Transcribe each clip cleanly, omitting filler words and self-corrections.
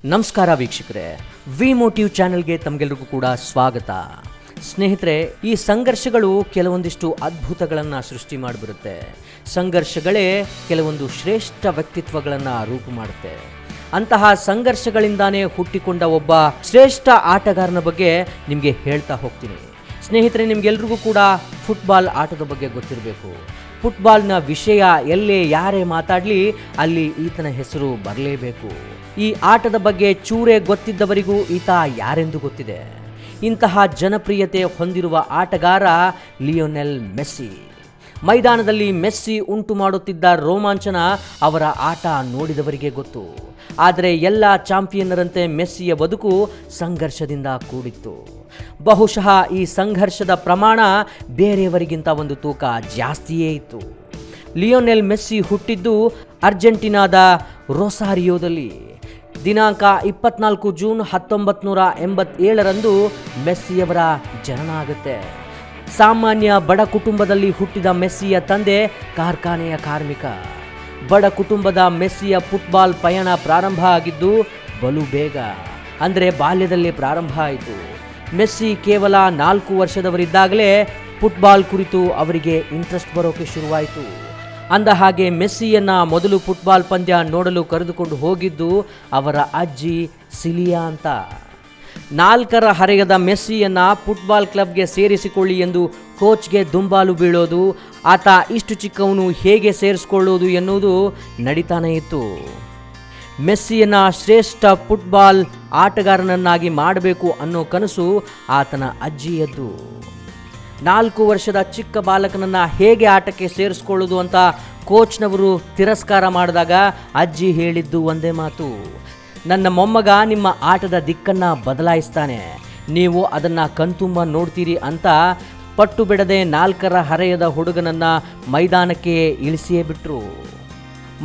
ನಮಸ್ಕಾರ ವೀಕ್ಷಕರೇ, V motive ಚಾನೆಲ್ಗೆ ತಮಗೆಲ್ಲರಿಗೂ ಕೂಡ ಸ್ವಾಗತ. ಸ್ನೇಹಿತರೆ, ಈ ಸಂಘರ್ಷಗಳು ಕೆಲವೊಂದಿಷ್ಟು ಅದ್ಭುತಗಳನ್ನು ಸೃಷ್ಟಿ ಮಾಡಿಬಿಡುತ್ತೆ. ಸಂಘರ್ಷಗಳೇ ಕೆಲವೊಂದು ಶ್ರೇಷ್ಠ ವ್ಯಕ್ತಿತ್ವಗಳನ್ನು ರೂಪು ಮಾಡುತ್ತೆ. ಅಂತಹ ಸಂಘರ್ಷಗಳಿಂದಾನೇ ಹುಟ್ಟಿಕೊಂಡ ಒಬ್ಬ ಶ್ರೇಷ್ಠ ಆಟಗಾರನ ಬಗ್ಗೆ ನಿಮಗೆ ಹೇಳ್ತಾ ಹೋಗ್ತೀನಿ. ಸ್ನೇಹಿತರೆ, ನಿಮಗೆಲ್ರಿಗೂ ಕೂಡ ಫುಟ್ಬಾಲ್ ಆಟದ ಬಗ್ಗೆ ಗೊತ್ತಿರಬೇಕು. ಫುಟ್ಬಾಲ್ನ ವಿಷಯ ಎಲ್ಲೇ ಯಾರೇ ಮಾತಾಡಲಿ ಅಲ್ಲಿ ಈತನ ಹೆಸರು ಬರಲೇಬೇಕು. ಈ ಆಟದ ಬಗ್ಗೆ ಚೂರೇ ಗೊತ್ತಿದ್ದವರಿಗೂ ಈತ ಯಾರೆಂದು ಗೊತ್ತಿದೆ. ಇಂತಹ ಜನಪ್ರಿಯತೆ ಹೊಂದಿರುವ ಆಟಗಾರ ಲಿಯೋನೆಲ್ ಮೆಸ್ಸಿ. ಮೈದಾನದಲ್ಲಿ ಮೆಸ್ಸಿ ಉಂಟು ಮಾಡುತ್ತಿದ್ದ ರೋಮಾಂಚನ ಅವರ ಆಟ ನೋಡಿದವರಿಗೆ ಗೊತ್ತು. ಆದರೆ ಎಲ್ಲ ಚಾಂಪಿಯನ್ನರಂತೆ ಮೆಸ್ಸಿಯ ಬದುಕು ಸಂಘರ್ಷದಿಂದ ಕೂಡಿತ್ತು. ಬಹುಶಃ ಈ ಸಂಘರ್ಷದ ಪ್ರಮಾಣ ಬೇರೆಯವರಿಗಿಂತ ಒಂದು ತೂಕ ಜಾಸ್ತಿಯೇ ಇತ್ತು. ಲಿಯೋನೆಲ್ ಮೆಸ್ಸಿ ಹುಟ್ಟಿದ್ದು ಅರ್ಜೆಂಟೀನಾದ ರೊಸಾರಿಯೋದಲ್ಲಿ. ದಿನಾಂಕ 24 ಜೂನ್ 1987ರಂದು ಮೆಸ್ಸಿಯವರ ಜನನ ಆಗುತ್ತೆ. ಸಾಮಾನ್ಯ ಬಡ ಕುಟುಂಬದಲ್ಲಿ ಹುಟ್ಟಿದ ಮೆಸ್ಸಿಯ ತಂದೆ ಕಾರ್ಖಾನೆಯ ಕಾರ್ಮಿಕ. ಬಡ ಕುಟುಂಬದ ಮೆಸ್ಸಿಯ ಫುಟ್ಬಾಲ್ ಪಯಣ ಪ್ರಾರಂಭ ಆಗಿದ್ದು ಬಲು ಬೇಗ, ಅಂದರೆ ಬಾಲ್ಯದಲ್ಲೇ ಪ್ರಾರಂಭ ಆಯಿತು. ಮೆಸ್ಸಿ ಕೇವಲ 4 ವರ್ಷದವರಿದ್ದಾಗಲೇ ಫುಟ್ಬಾಲ್ ಕುರಿತು ಅವರಿಗೆ ಇಂಟ್ರೆಸ್ಟ್ ಬರೋಕೆ ಶುರುವಾಯಿತು. ಅಂದ ಹಾಗೆ ಮೆಸ್ಸಿಯನ್ನ ಮೊದಲು ಫುಟ್ಬಾಲ್ ಪಂದ್ಯ ನೋಡಲು ಕರೆದುಕೊಂಡು ಹೋಗಿದ್ದು ಅವರ ಅಜ್ಜಿ ಸಿಲಿಯಾ ಅಂತ. 4ರ ಹರೆಯದ ಮೆಸ್ಸಿಯನ್ನ ಫುಟ್ಬಾಲ್ ಕ್ಲಬ್ಗೆ ಸೇರಿಸಿಕೊಳ್ಳಿ ಎಂದು ಕೋಚ್ಗೆ ದುಂಬಾಲು ಬೀಳೋದು, ಆತ ಇಷ್ಟು ಚಿಕ್ಕವನು ಹೇಗೆ ಸೇರಿಸಿಕೊಳ್ಳೋದು ಎನ್ನುವುದು ನಡೀತಾನೆ ಇತ್ತು. ಮೆಸ್ಸಿಯನ್ನ ಶ್ರೇಷ್ಠ ಫುಟ್ಬಾಲ್ ಆಟಗಾರನನ್ನಾಗಿ ಮಾಡಬೇಕು ಅನ್ನೋ ಕನಸು ಆತನ ಅಜ್ಜಿಯದ್ದು. 4 ವರ್ಷದ ಚಿಕ್ಕ ಬಾಲಕನನ್ನ ಹೇಗೆ ಆಟಕ್ಕೆ ಸೇರಿಸ್ಕೊಳ್ಳೋದು ಅಂತ ಕೋಚ್ನವರು ತಿರಸ್ಕಾರ ಮಾಡಿದಾಗ ಅಜ್ಜಿ ಹೇಳಿದ್ದು ಒಂದೇ ಮಾತು: ನನ್ನ ಮೊಮ್ಮಗ ನಿಮ್ಮ ಆಟದ ದಿಕ್ಕನ್ನು ಬದಲಾಯಿಸ್ತಾನೆ, ನೀವು ಅದನ್ನು ಕಣ್ತುಂಬ ನೋಡ್ತೀರಿ ಅಂತ ಪಟ್ಟು ಬಿಡದೆ 4ರ ಹರೆಯದ ಹುಡುಗನನ್ನ ಮೈದಾನಕ್ಕೆ ಇಳಿಸಿಯೇ ಬಿಟ್ರು.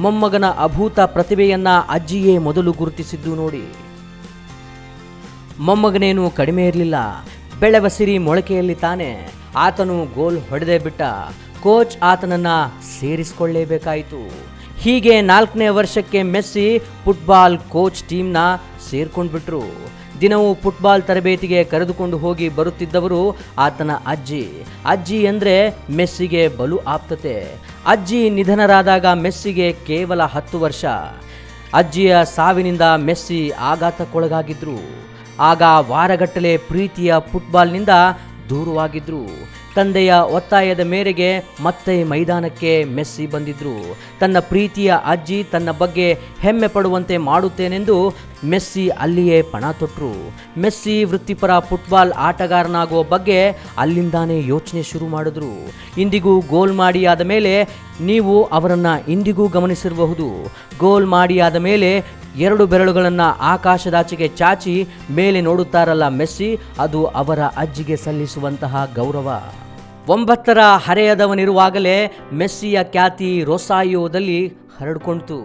ಮೊಮ್ಮಗನ ಅಭೂತ ಪ್ರತಿಭೆಯನ್ನ ಅಜ್ಜಿಯೇ ಮೊದಲು ಗುರುತಿಸಿದ್ದು ನೋಡಿ. ಮೊಮ್ಮಗನೇನು ಕಡಿಮೆ ಇರಲಿಲ್ಲ, ಬೆಳೆವ ಸಿರಿ ಮೊಳಕೆಯಲ್ಲಿ ತಾನೆ. ಆತನು ಗೋಲ್ ಹೊಡೆದೇ ಬಿಟ್ಟ. ಕೋಚ್ ಆತನನ್ನ ಸೇರಿಸಿಕೊಳ್ಳಲೇಬೇಕಾಯಿತು. ಹೀಗೆ 4ನೇ ವರ್ಷಕ್ಕೆ ಮೆಸ್ಸಿ ಫುಟ್ಬಾಲ್ ಕೋಚ್ ಟೀಮ್ನ ಸೇರ್ಕೊಂಡ್ಬಿಟ್ರು. ದಿನವೂ ಫುಟ್ಬಾಲ್ ತರಬೇತಿಗೆ ಕರೆದುಕೊಂಡು ಹೋಗಿ ಬರುತ್ತಿದ್ದವರು ಆತನ ಅಜ್ಜಿ ಅಂದರೆ ಮೆಸ್ಸಿಗೆ ಬಲು ಆಪ್ತತೆ. ಅಜ್ಜಿ ನಿಧನರಾದಾಗ ಮೆಸ್ಸಿಗೆ ಕೇವಲ 10 ವರ್ಷ. ಅಜ್ಜಿಯ ಸಾವಿನಿಂದ ಮೆಸ್ಸಿ ಆಘಾತಕ್ಕೊಳಗಾಗಿದ್ರು. ಆಗ ವಾರಗಟ್ಟಲೆ ಪ್ರೀತಿಯ ಫುಟ್ಬಾಲ್ನಿಂದ ದೂರವಾಗಿದ್ರು. ತಂದೆಯ ಒತ್ತಾಯದ ಮೇರೆಗೆ ಮತ್ತೆ ಮೈದಾನಕ್ಕೆ ಮೆಸ್ಸಿ ಬಂದಿದ್ರು. ತನ್ನ ಪ್ರೀತಿಯ ಅಜ್ಜಿ ತನ್ನ ಬಗ್ಗೆ ಹೆಮ್ಮೆ ಪಡುವಂತೆ ಮಾಡುತ್ತೇನೆಂದು ಮೆಸ್ಸಿ ಅಲ್ಲಿಯೇ ಪಣ ತೊಟ್ಟರು. ಮೆಸ್ಸಿ ವೃತ್ತಿಪರ ಫುಟ್ಬಾಲ್ ಆಟಗಾರನಾಗುವ ಬಗ್ಗೆ ಅಲ್ಲಿಂದಾನೇ ಯೋಚನೆ ಶುರು ಮಾಡಿದ್ರು. ಇಂದಿಗೂ ಗೋಲ್ ಮಾಡಿ ಆದ ಮೇಲೆ ನೀವು ಅವರನ್ನು ಇಂದಿಗೂ ಗಮನಿಸಿರಬಹುದು. ಗೋಲ್ ಮಾಡಿ ಆದ ಮೇಲೆ 2 ಬೆರಳುಗಳನ್ನು ಆಕಾಶದಾಚೆಗೆ ಚಾಚಿ ಮೇಲೆ ನೋಡುತ್ತಾರಲ್ಲ ಮೆಸ್ಸಿ, ಅದು ಅವರ ಅಜ್ಜಿಗೆ ಸಲ್ಲಿಸುವಂತಹ ಗೌರವ. 9ರ ಹರೆಯದವನಿರುವಾಗಲೇ ಮೆಸ್ಸಿಯ ಖ್ಯಾತಿ ರೊಸಾರಿಯೋದಲ್ಲಿ ಹರಡ್ಕೊಂಡಿತು.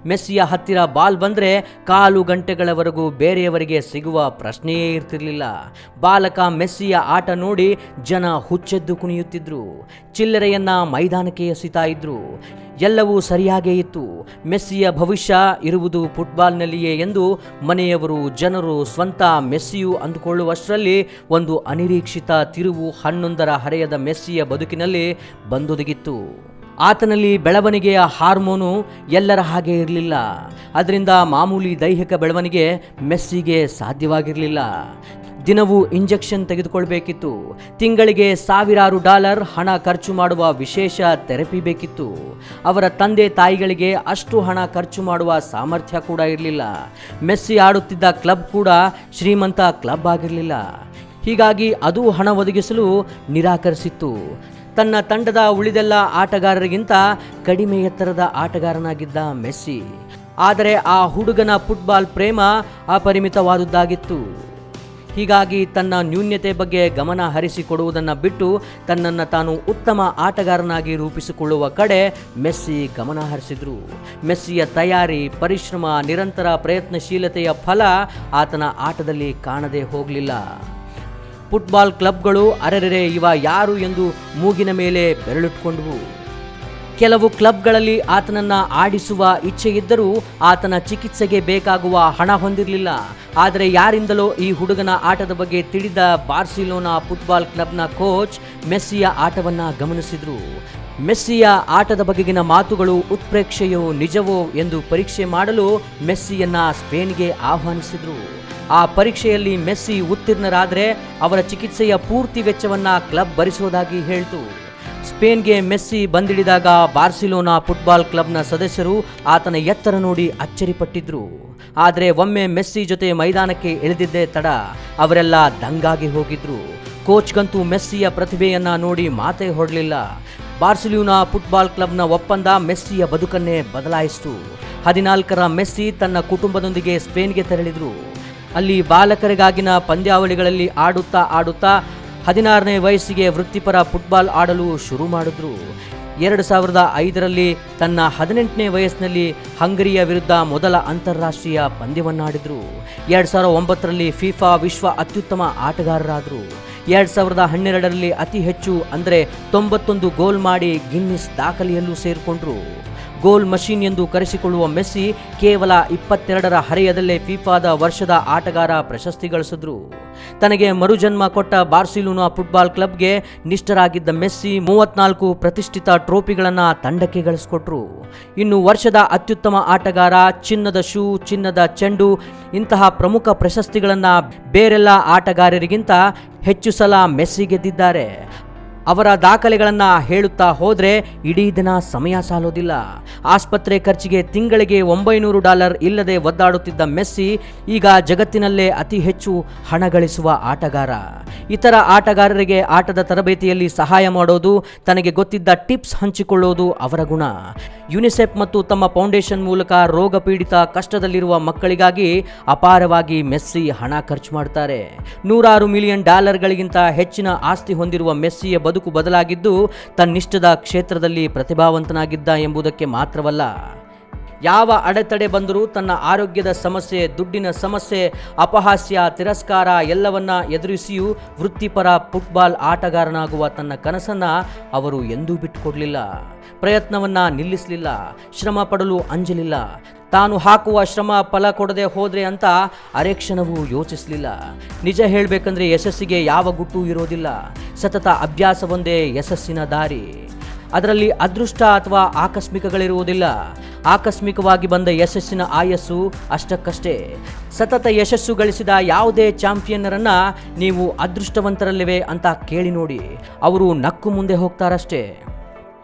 ಮೆಸ್ಸಿಯ ಹತ್ತಿರ ಬಾಲ್ ಬಂದರೆ ಕಾಲು ಗಂಟೆಗಳವರೆಗೂ ಬೇರೆಯವರಿಗೆ ಸಿಗುವ ಪ್ರಶ್ನೆಯೇ ಇರ್ತಿರ್ಲಿಲ್ಲ. ಬಾಲಕ ಮೆಸ್ಸಿಯ ಆಟ ನೋಡಿ ಜನ ಹುಚ್ಚೆದ್ದು ಕುಣಿಯುತ್ತಿದ್ರು. ಚಿಲ್ಲರೆಯನ್ನ ಮೈದಾನಕ್ಕೆ ಎಸಿತಾ ಇದ್ರು. ಎಲ್ಲವೂ ಸರಿಯಾಗೇ ಇತ್ತು. ಮೆಸ್ಸಿಯ ಭವಿಷ್ಯ ಇರುವುದು ಫುಟ್ಬಾಲ್ನಲ್ಲಿಯೇ ಎಂದು ಮನೆಯವರು, ಜನರು, ಸ್ವಂತ ಮೆಸ್ಸಿಯು ಅಂದುಕೊಳ್ಳುವಷ್ಟರಲ್ಲಿ ಒಂದು ಅನಿರೀಕ್ಷಿತ ತಿರುವು 11ರ ಹರೆಯದ ಮೆಸ್ಸಿಯ ಬದುಕಿನಲ್ಲಿ ಬಂದೊದಗಿತ್ತು. ಆತನಲ್ಲಿ ಬೆಳವಣಿಗೆಯ ಹಾರ್ಮೋನು ಎಲ್ಲರ ಹಾಗೆ ಇರಲಿಲ್ಲ. ಅದರಿಂದ ಮಾಮೂಲಿ ದೈಹಿಕ ಬೆಳವಣಿಗೆ ಮೆಸ್ಸಿಗೆ ಸಾಧ್ಯವಾಗಿರಲಿಲ್ಲ. ದಿನವೂ ಇಂಜೆಕ್ಷನ್ ತೆಗೆದುಕೊಳ್ಬೇಕಿತ್ತು. ತಿಂಗಳಿಗೆ $1000 ಹಣ ಖರ್ಚು ಮಾಡುವ ವಿಶೇಷ ಥೆರಪಿ ಬೇಕಿತ್ತು. ಅವರ ತಂದೆ ತಾಯಿಗಳಿಗೆ ಅಷ್ಟು ಹಣ ಖರ್ಚು ಮಾಡುವ ಸಾಮರ್ಥ್ಯ ಕೂಡ ಇರಲಿಲ್ಲ. ಮೆಸ್ಸಿ ಆಡುತ್ತಿದ್ದ ಕ್ಲಬ್ ಕೂಡ ಶ್ರೀಮಂತ ಕ್ಲಬ್ ಆಗಿರಲಿಲ್ಲ. ಹೀಗಾಗಿ ಅದು ಹಣ ಒದಗಿಸಲು ನಿರಾಕರಿಸಿತ್ತು. ತನ್ನ ತಂಡದ ಉಳಿದೆಲ್ಲ ಆಟಗಾರರಿಗಿಂತ ಕಡಿಮೆ ಎತ್ತರದ ಆಟಗಾರನಾಗಿದ್ದ ಮೆಸ್ಸಿ. ಆದರೆ ಆ ಹುಡುಗನ ಫುಟ್ಬಾಲ್ ಪ್ರೇಮ ಅಪರಿಮಿತವಾದುದಾಗಿತ್ತು. ಹೀಗಾಗಿ ತನ್ನ ನ್ಯೂನ್ಯತೆ ಬಗ್ಗೆ ಗಮನ ಹರಿಸಿಕೊಡುವುದನ್ನು ಬಿಟ್ಟು ತನ್ನನ್ನು ತಾನು ಉತ್ತಮ ಆಟಗಾರನಾಗಿ ರೂಪಿಸಿಕೊಳ್ಳುವ ಕಡೆ ಮೆಸ್ಸಿ ಗಮನ ಹರಿಸಿದ್ರು. ಮೆಸ್ಸಿಯ ತಯಾರಿ, ಪರಿಶ್ರಮ, ನಿರಂತರ ಪ್ರಯತ್ನಶೀಲತೆಯ ಫಲ ಆತನ ಆಟದಲ್ಲಿ ಕಾಣದೆ ಹೋಗಲಿಲ್ಲ. ಫುಟ್ಬಾಲ್ ಕ್ಲಬ್ಗಳು ಅರೆರೆ ಇವ ಯಾರು ಎಂದು ಮೂಗಿನ ಮೇಲೆ ಬೆರಳಿಟ್ಕೊಂಡವು. ಕೆಲವು ಕ್ಲಬ್ಗಳಲ್ಲಿ ಆತನನ್ನ ಆಡಿಸುವ ಇಚ್ಛೆ ಇದ್ದರೂ ಆತನ ಚಿಕಿತ್ಸೆಗೆ ಬೇಕಾಗುವ ಹಣ ಹೊಂದಿರಲಿಲ್ಲ. ಆದರೆ ಯಾರಿಂದಲೋ ಈ ಹುಡುಗನ ಆಟದ ಬಗ್ಗೆ ತಿಳಿದ ಬಾರ್ಸಿಲೋನಾ ಫುಟ್ಬಾಲ್ ಕ್ಲಬ್ನ ಕೋಚ್ ಮೆಸ್ಸಿಯ ಆಟವನ್ನ ಗಮನಿಸಿದ್ರು. ಮೆಸ್ಸಿಯ ಆಟದ ಬಗೆಗಿನ ಮಾತುಗಳು ಉತ್ಪ್ರೇಕ್ಷೆಯೋ ನಿಜವೋ ಎಂದು ಪರೀಕ್ಷೆ ಮಾಡಲು ಮೆಸ್ಸಿಯನ್ನ ಸ್ಪೇನ್ಗೆ ಆಹ್ವಾನಿಸಿದ್ರು. ಆ ಪರೀಕ್ಷೆಯಲ್ಲಿ ಮೆಸ್ಸಿ ಉತ್ತೀರ್ಣರಾದರೆ ಅವರ ಚಿಕಿತ್ಸೆಯ ಪೂರ್ತಿ ವೆಚ್ಚವನ್ನ ಕ್ಲಬ್ ಭರಿಸುವುದಾಗಿ ಹೇಳಿತು. ಸ್ಪೇನ್ಗೆ ಮೆಸ್ಸಿ ಬಂದಿಳಿದಾಗ ಬಾರ್ಸಿಲೋನಾ ಫುಟ್ಬಾಲ್ ಕ್ಲಬ್ನ ಸದಸ್ಯರು ಆತನ ಎತ್ತರ ನೋಡಿ ಅಚ್ಚರಿಪಟ್ಟಿದ್ರು. ಆದರೆ ಒಮ್ಮೆ ಮೆಸ್ಸಿ ಜೊತೆ ಮೈದಾನಕ್ಕೆ ಇಳಿದಿದ್ದೇ ತಡ ಅವರೆಲ್ಲ ದಂಗಾಗಿ ಹೋಗಿದ್ರು. ಕೋಚ್ಗಂತೂ ಮೆಸ್ಸಿಯ ಪ್ರತಿಭೆಯನ್ನ ನೋಡಿ ಮಾತೇ ಹೊರಡಲಿಲ್ಲ. ಬಾರ್ಸಿಲೋನಾ ಫುಟ್ಬಾಲ್ ಕ್ಲಬ್ನ ಒಪ್ಪಂದ ಮೆಸ್ಸಿಯ ಬದುಕನ್ನೇ ಬದಲಾಯಿಸಿತು. 14ರ ಮೆಸ್ಸಿ ತನ್ನ ಕುಟುಂಬದೊಂದಿಗೆ ಸ್ಪೇನ್ಗೆ ತೆರಳಿದ್ರು. ಅಲ್ಲಿ ಬಾಲಕರಿಗಾಗಿನ ಪಂದ್ಯಾವಳಿಗಳಲ್ಲಿ ಆಡುತ್ತಾ 16ನೇ ವಯಸ್ಸಿಗೆ ವೃತ್ತಿಪರ ಫುಟ್ಬಾಲ್ ಆಡಲು ಶುರು ಮಾಡಿದ್ರು. 2005ರಲ್ಲಿ ತನ್ನ 18ನೇ ವಯಸ್ಸಿನಲ್ಲಿ ಹಂಗರಿಯ ವಿರುದ್ಧ ಮೊದಲ ಅಂತಾರಾಷ್ಟ್ರೀಯ ಪಂದ್ಯವನ್ನಾಡಿದ್ರು. 2009ರಲ್ಲಿ ಫಿಫಾ ವಿಶ್ವ ಅತ್ಯುತ್ತಮ ಆಟಗಾರರಾದರು. 2012ರಲ್ಲಿ ಅತಿ ಹೆಚ್ಚು ಅಂದರೆ 91 ಗೋಲ್ ಮಾಡಿ ಗಿನ್ನಿಸ್ ದಾಖಲೆಯಲ್ಲೂ ಸೇರಿಕೊಂಡ್ರು. ಗೋಲ್ ಮಷೀನ್ ಎಂದು ಕರೆಸಿಕೊಳ್ಳುವ ಮೆಸ್ಸಿ ಕೇವಲ 22ರ ಹರೆಯದಲ್ಲೇ ಫಿಫಾದ ವರ್ಷದ ಆಟಗಾರ ಪ್ರಶಸ್ತಿ ಗಳಿಸಿದ್ರು. ತನಗೆ ಮರುಜನ್ಮ ಕೊಟ್ಟ ಬಾರ್ಸಿಲೋನಾ ಫುಟ್ಬಾಲ್ ಕ್ಲಬ್ಗೆ ನಿಷ್ಠರಾಗಿದ್ದ ಮೆಸ್ಸಿ 34 ಪ್ರತಿಷ್ಠಿತ ಟ್ರೋಫಿಗಳನ್ನು ತಂಡಕ್ಕೆ ಗಳಿಸಿಕೊಟ್ರು. ಇನ್ನು ವರ್ಷದ ಅತ್ಯುತ್ತಮ ಆಟಗಾರ, ಚಿನ್ನದ ಶೂ, ಚಿನ್ನದ ಚೆಂಡು ಇಂತಹ ಪ್ರಮುಖ ಪ್ರಶಸ್ತಿಗಳನ್ನು ಬೇರೆಲ್ಲ ಆಟಗಾರರಿಗಿಂತ ಹೆಚ್ಚು ಸಲ ಮೆಸ್ಸಿ ಗೆದ್ದಿದ್ದಾರೆ. ಅವರ ದಾಖಲೆಗಳನ್ನು ಹೇಳುತ್ತಾ ಹೋದರೆ ಇಡೀ ದಿನ ಸಮಯ ಸಾಲೋದಿಲ್ಲ. ಆಸ್ಪತ್ರೆ ಖರ್ಚಿಗೆ ತಿಂಗಳಿಗೆ $900 ಇಲ್ಲದೆ ಒದ್ದಾಡುತ್ತಿದ್ದ ಮೆಸ್ಸಿ ಈಗ ಜಗತ್ತಿನಲ್ಲೇ ಅತಿ ಹೆಚ್ಚು ಹಣ ಗಳಿಸುವ ಆಟಗಾರ. ಇತರ ಆಟಗಾರರಿಗೆ ಆಟದ ತರಬೇತಿಯಲ್ಲಿ ಸಹಾಯ ಮಾಡೋದು, ತನಗೆ ಗೊತ್ತಿದ್ದ ಟಿಪ್ಸ್ ಹಂಚಿಕೊಳ್ಳೋದು ಅವರ ಗುಣ. ಯುನಿಸೆಫ್ ಮತ್ತು ತಮ್ಮ ಫೌಂಡೇಶನ್ ಮೂಲಕ ರೋಗ ಪೀಡಿತ ಕಷ್ಟದಲ್ಲಿರುವ ಮಕ್ಕಳಿಗಾಗಿ ಅಪಾರವಾಗಿ ಮೆಸ್ಸಿ ಹಣ ಖರ್ಚು ಮಾಡ್ತಾರೆ. $100 ಮಿಲಿಯನ್ ಹೆಚ್ಚಿನ ಆಸ್ತಿ ಹೊಂದಿರುವ ಮೆಸ್ಸಿಯ ಬದುಕು ಬದಲಾಗಿದ್ದು ತನ್ನಿಷ್ಟದ ಕ್ಷೇತ್ರದಲ್ಲಿ ಪ್ರತಿಭಾವಂತನಾಗಿದ್ದ ಎಂಬುದಕ್ಕೆ ಮಾತ್ರವಲ್ಲ. ಯಾವ ಅಡೆತಡೆ ಬಂದರೂ ತನ್ನ ಆರೋಗ್ಯದ ಸಮಸ್ಯೆ, ದುಡ್ಡಿನ ಸಮಸ್ಯೆ, ಅಪಹಾಸ್ಯ, ತಿರಸ್ಕಾರ ಎಲ್ಲವನ್ನ ಎದುರಿಸಿಯೂ ವೃತ್ತಿಪರ ಫುಟ್ಬಾಲ್ ಆಟಗಾರನಾಗುವ ತನ್ನ ಕನಸನ್ನ ಅವರು ಎಂದೂ ಬಿಟ್ಟುಕೊಡಲಿಲ್ಲ. ಪ್ರಯತ್ನವನ್ನ ನಿಲ್ಲಿಸಲಿಲ್ಲ, ಶ್ರಮ ಪಡಲು ಅಂಜಲಿಲ್ಲ. ತಾನು ಹಾಕುವ ಶ್ರಮ ಫಲ ಕೊಡದೆ ಹೋದ್ರೆ ಅಂತ ಅರೆಕ್ಷಣವೂ ಯೋಚಿಸಲಿಲ್ಲ. ನಿಜ ಹೇಳಬೇಕಂದ್ರೆ ಯಶಸ್ಸಿಗೆ ಯಾವ ಗುಟ್ಟೂ ಇರೋದಿಲ್ಲ. ಸತತ ಅಭ್ಯಾಸವೊಂದೇ ಯಶಸ್ಸಿನ ದಾರಿ. ಅದರಲ್ಲಿ ಅದೃಷ್ಟ ಅಥವಾ ಆಕಸ್ಮಿಕಗಳಿರುವುದಿಲ್ಲ. ಆಕಸ್ಮಿಕವಾಗಿ ಬಂದ ಯಶಸ್ಸಿನ ಆಯಸ್ಸು ಅಷ್ಟಕ್ಕಷ್ಟೇ. ಸತತ ಯಶಸ್ಸು ಗಳಿಸಿದ ಯಾವುದೇ ಚಾಂಪಿಯನ್ನರನ್ನ ನೀವು ಅದೃಷ್ಟವಂತರಲ್ಲಿವೆ ಅಂತ ಕೇಳಿ ನೋಡಿ, ಅವರು ನಕ್ಕು ಮುಂದೆ ಹೋಗ್ತಾರಷ್ಟೇ.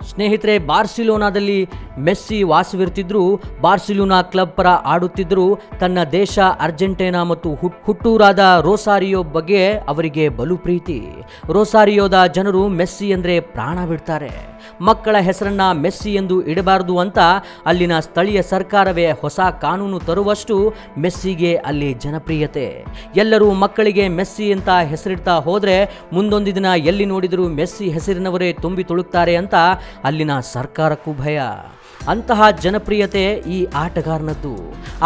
ಸ್ನೇಹಿತರೆ, ಬಾರ್ಸಿಲೋನಾದಲ್ಲಿ ಮೆಸ್ಸಿ ವಾಸವಿರ್ತಿದ್ರು. ಬಾರ್ಸಿಲೋನಾ ಕ್ಲಬ್ ಪರ ಆಡುತ್ತಿದ್ದರು. ತನ್ನ ದೇಶ ಅರ್ಜೆಂಟೀನಾ ಮತ್ತು ಹುಟ್ಟೂರಾದ ರೋಸಾರಿಯೋ ಬಗ್ಗೆ ಅವರಿಗೆ ಬಲು ಪ್ರೀತಿ. ರೋಸಾರಿಯೋದ ಜನರು ಮೆಸ್ಸಿ ಅಂದರೆ ಪ್ರಾಣ ಬಿಡ್ತಾರೆ. ಮಕ್ಕಳ ಹೆಸರನ್ನ ಮೆಸ್ಸಿ ಎಂದು ಇಡಬಾರದು ಅಂತ ಅಲ್ಲಿನ ಸ್ಥಳೀಯ ಸರ್ಕಾರವೇ ಹೊಸ ಕಾನೂನು ತರುವಷ್ಟು ಮೆಸ್ಸಿಗೆ ಅಲ್ಲಿ ಜನಪ್ರಿಯತೆ. ಎಲ್ಲರೂ ಮಕ್ಕಳಿಗೆ ಮೆಸ್ಸಿ ಅಂತ ಹೆಸರಿಡ್ತಾ ಹೋದ್ರೆ ಮುಂದೊಂದು ದಿನ ಎಲ್ಲಿ ನೋಡಿದರೂ ಮೆಸ್ಸಿ ಹೆಸರಿನವರೇ ತುಂಬಿ ತುಳುಕ್ತಾರೆ ಅಂತ ಅಲ್ಲಿನ ಸರ್ಕಾರಕ್ಕೂ ಭಯ. ಅಂತಹ ಜನಪ್ರಿಯತೆ ಈ ಆಟಗಾರನದ್ದು.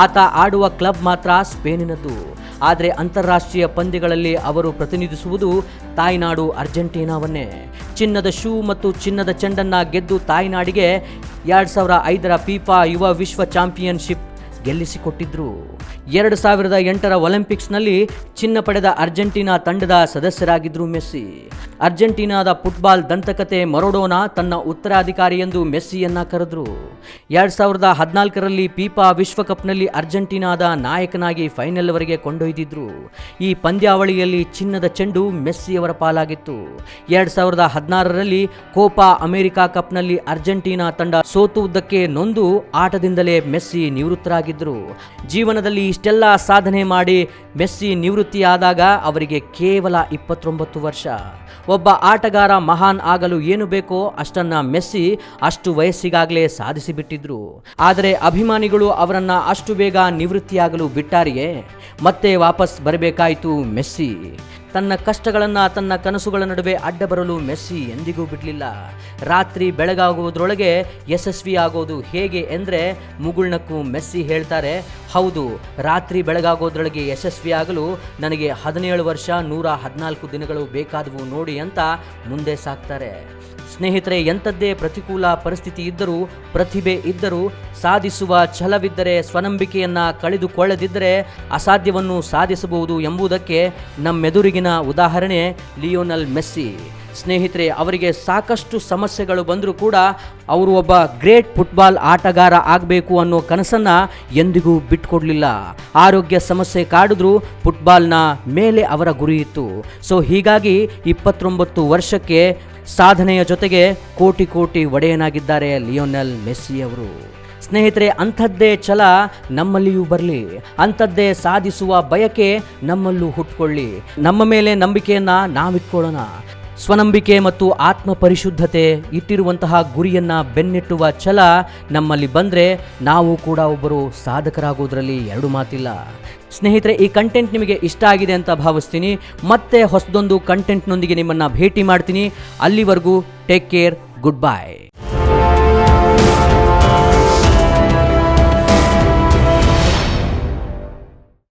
ಆತ ಆಡುವ ಕ್ಲಬ್ ಮಾತ್ರ ಸ್ಪೇನಿನದ್ದು. ಆದರೆ ಅಂತಾರಾಷ್ಟ್ರೀಯ ಪಂದ್ಯಗಳಲ್ಲಿ ಅವರು ಪ್ರತಿನಿಧಿಸುವುದು ತಾಯ್ನಾಡು ಅರ್ಜೆಂಟೀನಾವನ್ನೇ. ಚಿನ್ನದ ಶೂ ಮತ್ತು ಚಿನ್ನದ ಚೆಂಡನ್ನ ಗೆದ್ದು ತಾಯ್ನಾಡಿಗೆ 2005ರ ಫಿಫಾ ಯುವ ವಿಶ್ವ ಚಾಂಪಿಯನ್ಶಿಪ್ ಗೆಲ್ಲಿಸಿಕೊಟ್ಟಿದ್ರು. 2008ರ ಒಲಿಂಪಿಕ್ಸ್ನಲ್ಲಿ ಚಿನ್ನ ಪಡೆದ ಅರ್ಜೆಂಟೀನಾ ತಂಡದ ಸದಸ್ಯರಾಗಿದ್ದರು ಮೆಸ್ಸಿ. ಅರ್ಜೆಂಟೀನಾದ ಫುಟ್ಬಾಲ್ ದಂತಕತೆ ಮರಡೋನಾ ತನ್ನ ಉತ್ತರಾಧಿಕಾರಿ ಎಂದು ಮೆಸ್ಸಿಯನ್ನ ಕರೆದ್ರು. 2014ರಲ್ಲಿ ಫಿಫಾ ವಿಶ್ವಕಪ್ನಲ್ಲಿ ಅರ್ಜೆಂಟೀನಾದ ನಾಯಕನಾಗಿ ಫೈನಲ್ವರೆಗೆ ಕೊಂಡೊಯ್ದಿದ್ರು. ಈ ಪಂದ್ಯಾವಳಿಯಲ್ಲಿ ಚಿನ್ನದ ಚೆಂಡು ಮೆಸ್ಸಿಯವರ ಪಾಲಾಗಿತ್ತು. 2016ರಲ್ಲಿ ಕೋಪಾ ಅಮೆರಿಕಾ ಕಪ್ನಲ್ಲಿ ಅರ್ಜೆಂಟೀನಾ ತಂಡ ಸೋತುವುದಕ್ಕೆ ನೊಂದು ಆಟದಿಂದಲೇ ಮೆಸ್ಸಿ ನಿವೃತ್ತರಾಗಿದ್ದರು. ಜೀವನದಲ್ಲಿ ಇಷ್ಟೆಲ್ಲ ಸಾಧನೆ ಮಾಡಿ ಮೆಸ್ಸಿ ನಿವೃತ್ತಿಯಾದಾಗ ಅವರಿಗೆ ಕೇವಲ 29 ವರ್ಷ. ಒಬ್ಬ ಆಟಗಾರ ಮಹಾನ್ ಆಗಲು ಏನು ಬೇಕೋ ಅಷ್ಟನ್ನ ಮೆಸ್ಸಿ ಅಷ್ಟು ವಯಸ್ಸಿಗಾಗಲೇ ಸಾಧಿಸಿಬಿಟ್ಟಿದ್ರು. ಆದರೆ ಅಭಿಮಾನಿಗಳು ಅವರನ್ನ ಅಷ್ಟು ಬೇಗ ನಿವೃತ್ತಿಯಾಗಲು ಬಿಟ್ಟಾರಿಯೇ? ಮತ್ತೆ ವಾಪಸ್ ಬರಬೇಕಾಯಿತು ಮೆಸ್ಸಿ. ತನ್ನ ಕಷ್ಟಗಳನ್ನು ತನ್ನ ಕನಸುಗಳ ನಡುವೆ ಅಡ್ಡ ಬರಲು ಮೆಸ್ಸಿ ಎಂದಿಗೂ ಬಿಡಲಿಲ್ಲ. ರಾತ್ರಿ ಬೆಳಗಾಗುವುದರೊಳಗೆ ಯಶಸ್ವಿ ಆಗೋದು ಹೇಗೆ ಎಂದರೆ ಮುಗುಳ್ನಕ್ಕೂ ಮೆಸ್ಸಿ ಹೇಳ್ತಾರೆ, ಹೌದು, ರಾತ್ರಿ ಬೆಳಗಾಗೋದ್ರೊಳಗೆ ಯಶಸ್ವಿಯಾಗಲು ನನಗೆ 17 ವರ್ಷ 114 ದಿನಗಳು ಬೇಕಾದವು ನೋಡಿ ಅಂತ ಮುಂದೆ ಸಾಕ್ತಾರೆ. ಸ್ನೇಹಿತರೆ, ಎಂಥದ್ದೇ ಪ್ರತಿಕೂಲ ಪರಿಸ್ಥಿತಿ ಇದ್ದರೂ, ಪ್ರತಿಭೆ ಇದ್ದರೂ, ಸಾಧಿಸುವ ಛಲವಿದ್ದರೆ, ಸ್ವನಂಬಿಕೆಯನ್ನು ಕಳೆದುಕೊಳ್ಳದಿದ್ದರೆ ಅಸಾಧ್ಯವನ್ನು ಸಾಧಿಸಬಹುದು ಎಂಬುದಕ್ಕೆ ನಮ್ಮೆದುರಿಗಿನ ಉದಾಹರಣೆ ಲಿಯೋನೆಲ್ ಮೆಸ್ಸಿ. ಸ್ನೇಹಿತರೆ, ಅವರಿಗೆ ಸಾಕಷ್ಟು ಸಮಸ್ಯೆಗಳು ಬಂದರೂ ಕೂಡ ಅವರು ಒಬ್ಬ ಗ್ರೇಟ್ ಫುಟ್ಬಾಲ್ ಆಟಗಾರ ಆಗಬೇಕು ಅನ್ನೋ ಕನಸನ್ನು ಎಂದಿಗೂ ಬಿಟ್ಕೊಡ್ಲಿಲ್ಲ. ಆರೋಗ್ಯ ಸಮಸ್ಯೆ ಕಾಡಿದ್ರೂ ಫುಟ್ಬಾಲ್ನ ಮೇಲೆ ಅವರ ಗುರಿ ಇತ್ತು. ಸೊ ಹೀಗಾಗಿ 29 ವರ್ಷಕ್ಕೆ ಸಾಧನೆಯ ಜೊತೆಗೆ ಕೋಟಿ ಕೋಟಿ ಒಡೆಯನಾಗಿದ್ದಾರೆ ಲಿಯೋನೆಲ್ ಮೆಸ್ಸಿ ಅವರು. ಸ್ನೇಹಿತರೆ, ಅಂಥದ್ದೇ ಛಲ ನಮ್ಮಲ್ಲಿಯೂ ಬರಲಿ, ಅಂಥದ್ದೇ ಸಾಧಿಸುವ ಬಯಕೆ ನಮ್ಮಲ್ಲೂ ಹುಟ್ಕೊಳ್ಳಿ. ನಮ್ಮ ಮೇಲೆ ನಂಬಿಕೆಯನ್ನು ನಾವಿಟ್ಕೊಳ್ಳೋಣ. ಸ್ವನಂಬಿಕೆ ಮತ್ತು ಆತ್ಮ ಪರಿಶುದ್ಧತೆ ಇಟ್ಟಿರುವಂತಹ ಗುರಿಯನ್ನು ಬೆನ್ನೆಟ್ಟುವ ಛಲ ನಮ್ಮಲ್ಲಿ ಬಂದರೆ ನಾವು ಕೂಡ ಒಬ್ಬರು ಸಾಧಕರಾಗೋದ್ರಲ್ಲಿ ಎರಡು ಮಾತಿಲ್ಲ. ಸ್ನೇಹಿತರೆ, ಈ ಕಂಟೆಂಟ್ ನಿಮಗೆ ಇಷ್ಟ ಆಗಿದೆ ಅಂತ ಭಾವಿಸ್ತೀನಿ. ಮತ್ತೆ ಹೊಸದೊಂದು ಕಂಟೆಂಟ್ನೊಂದಿಗೆ ನಿಮ್ಮನ್ನು ಭೇಟಿ ಮಾಡ್ತೀನಿ. ಅಲ್ಲಿವರೆಗೂ ಟೇಕ್ ಕೇರ್, ಗುಡ್ ಬೈ.